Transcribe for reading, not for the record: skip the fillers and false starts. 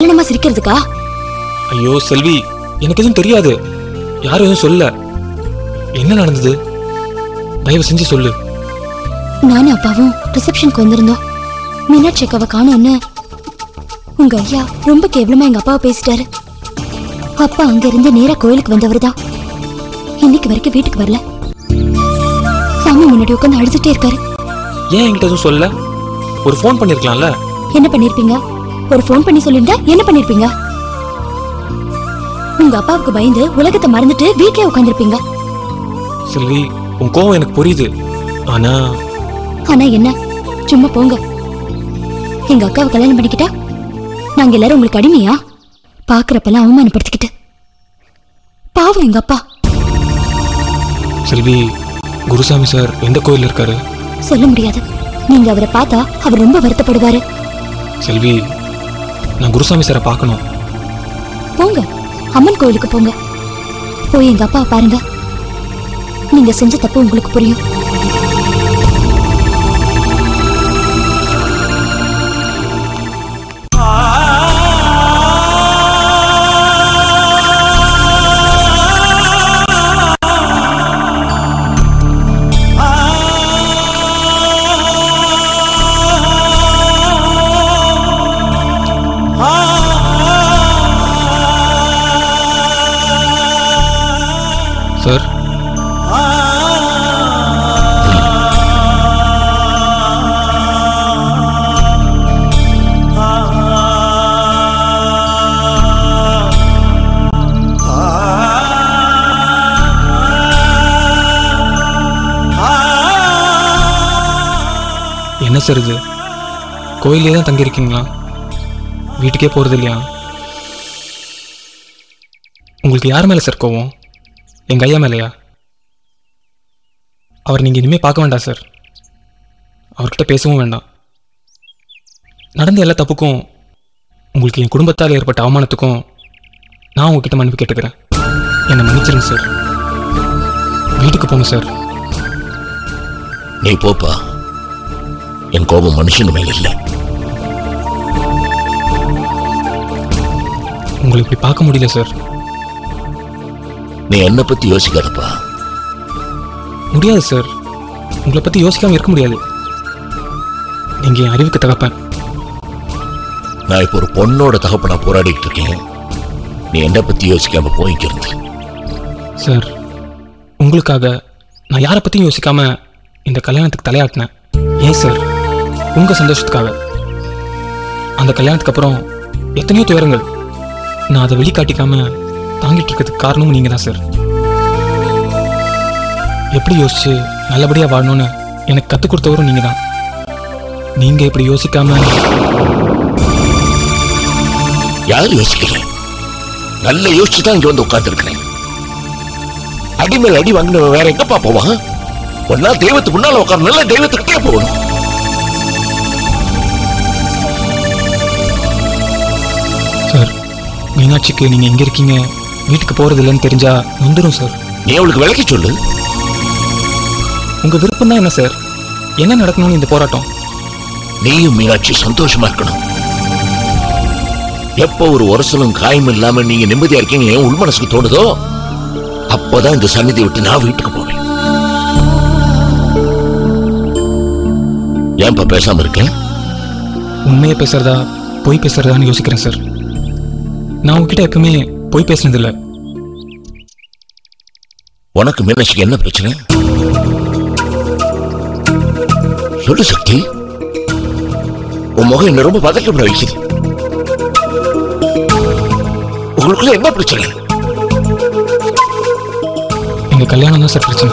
என்னமா சிரிக்கிறதுக்கா? ஐயோ செல்வி, எனக்கு எதுவும் தெரியாது. யாரும் எதுவும் சொல்ல. என்ன நடந்தது? தயவு செஞ்சு சொல்லு. நானும் அப்பாவும் ரிசப்ஷனுக்கு வந்திருந்தோம். மீனாட்சி அக்காவை காணோன்னு உங்க ஐயா ரொம்ப கேவலமா எங்க அப்பாவை பேசிட்டாரு. அப்பா அங்க இருந்து நேரா கோயிலுக்கு வந்தவர் தான். இன்னைக்கு வரைக்கும் வீட்டுக்கு வரல. சாமி முன்னாடி உட்காந்து அழுதுட்டே இருக்காரு. ஏன் என்கிட்ட எதுவும் சொல்ல? ஒரு ஃபோன் பண்ணிருக்கலாம்ல. என்ன பண்ணிருப்பீங்க? ஒரு ஃபோன் பண்ணி சொல்லிருந்தா என்ன பண்ணிருப்பீங்க? உங்க அப்பாவுக்கு பயந்து உலகத்தை மறந்துட்டு வீட்லயே உட்காந்துருப்பீங்க. செல்வி, உன் கோவம் எனக்கு புரியுது. ஆனா என்ன? சும்மா போங்க. எங்க அக்காவை கல்யாணம் பண்ணிக்கிட்டா நாங்க எல்லாரும் உங்களுக்கு அடிமையா? பாக்குறப்பெல்லாம் அவமானப்படுத்திக்கிட்டு. பாவம் எங்க அப்பா. செல்வி, குருசாமி சார் எந்த கோயில்ல இருக்காரு? சொல்ல முடியாது. நீங்க அவரை பார்த்தா அவர் ரொம்ப வருத்தப்படுவாரு. செல்வி, நான் குருசாமி சாரை பார்க்கணும். போங்க, அம்மன் கோயிலுக்கு போங்க. போய் எங்க அப்பா பாருங்க. நீங்க செஞ்ச தப்பு உங்களுக்கு புரியும். சார், என்ன சார் இது? கோயிலே தான் தங்கியிருக்கீங்களா? வீட்டுக்கே போறது இல்லையா? உங்களுக்கு யார் மேல சார் கோவம்? எங்க ஐயா மேலையா? அவர் நீங்க இனிமே பார்க்க வேண்டாம் சார். அவர்கிட்ட பேசவும் வேண்டாம். நடந்த எல்லா தப்புக்கும், உங்களுக்கு என் குடும்பத்தால் ஏற்பட்ட அவமானத்துக்கும் நான் உங்ககிட்ட மன்னிப்பு கேட்டுக்கிறேன். என்னை மன்னிச்சிருங்க சார். வீட்டுக்கு போங்க சார். நீ போப்பா. என் கோபம் மனுஷன் மேல இல்ல. உங்களை இப்படி பார்க்க முடியல சார். நீ என்ன பத்தி யோசிக்காதப்பா. முடியாது சார். உங்களை பத்தி யோசிக்காம இருக்க முடியாது. நீங்க என் அறிவுக்கு தகப்பன். நான் இப்போ ஒரு பொண்ணோட தகப்பனா போராடிட்டு இருக்கேன். நீ என்ன பத்தி யோசிக்காம போய்க்கிறது சார். உங்களுக்காக நான் யாரை பத்தியும் யோசிக்காம இந்த கல்யாணத்துக்கு தலையாட்டினேன். ஏன் சார்? உங்க சந்தோஷத்துக்காக. அந்த கல்யாணத்துக்கு அப்புறம் எத்தனையோ துயரங்கள். நான் அதை வெளிக்காட்டிக்காம தாங்கிட்டு இருக்கிறதுக்கு காரணமும் நீங்க தான் சார். எப்படி யோசிச்சு நல்லபடியா வாழணும்னு எனக்கு கத்துக் கொடுத்தவரும் நீங்க தான். நீங்க இப்படி யோசிக்காம. யார் யோசிக்கிறேன்? நல்ல யோசிச்சுதான் இங்க வந்து உட்கார்ந்து இருக்கிறேன். அடிமேல் அடி வாங்கின வேற எங்கப்பா போவான்? ஒன்னா தெய்வத்துக்கு முன்னால உட்கார, நல்ல தெய்வத்துக்கிட்டே போகணும். சார், மீனாட்சிக்கு நீங்க எங்க இருக்கீங்க, வீட்டுக்கு போறது இல்லைன்னு தெரிஞ்சா வந்துடும் சார். நீ அவளுக்கு விளக்கி சொல்லு. உங்க விருப்பம் தான் என்ன சார்? என்ன நடக்கணும்னு இந்த போராட்டம்? நீயும் மீனாட்சி சந்தோஷமா இருக்கணும். எப்ப ஒரு ஒரசலும் காயம் இல்லாம நீங்க நிம்மதியா இருக்கீங்க என் உள் மனசுக்கு தோணுதோ அப்பதான் இந்த சந்நிதி விட்டு நான் வீட்டுக்கு போவேன். ஏன்பா பேசாம இருக்கேன்? உண்மையை பேசுறதா பொய் பேசுறதான்னு யோசிக்கிறேன் சார். நான் உங்ககிட்ட எப்பவுமே பொய் பேசினதில்ல. உனக்கு மீனாட்சிக்கு என்ன பிரச்சனை? சொல்லு சக்தி. உன் முகம் என்ன ரொம்ப பதட்டப்பட வைக்குது. உங்களுக்குள்ள என்ன பிரச்சனை? எங்க கல்யாணம் தான் சார் பிரச்சனை.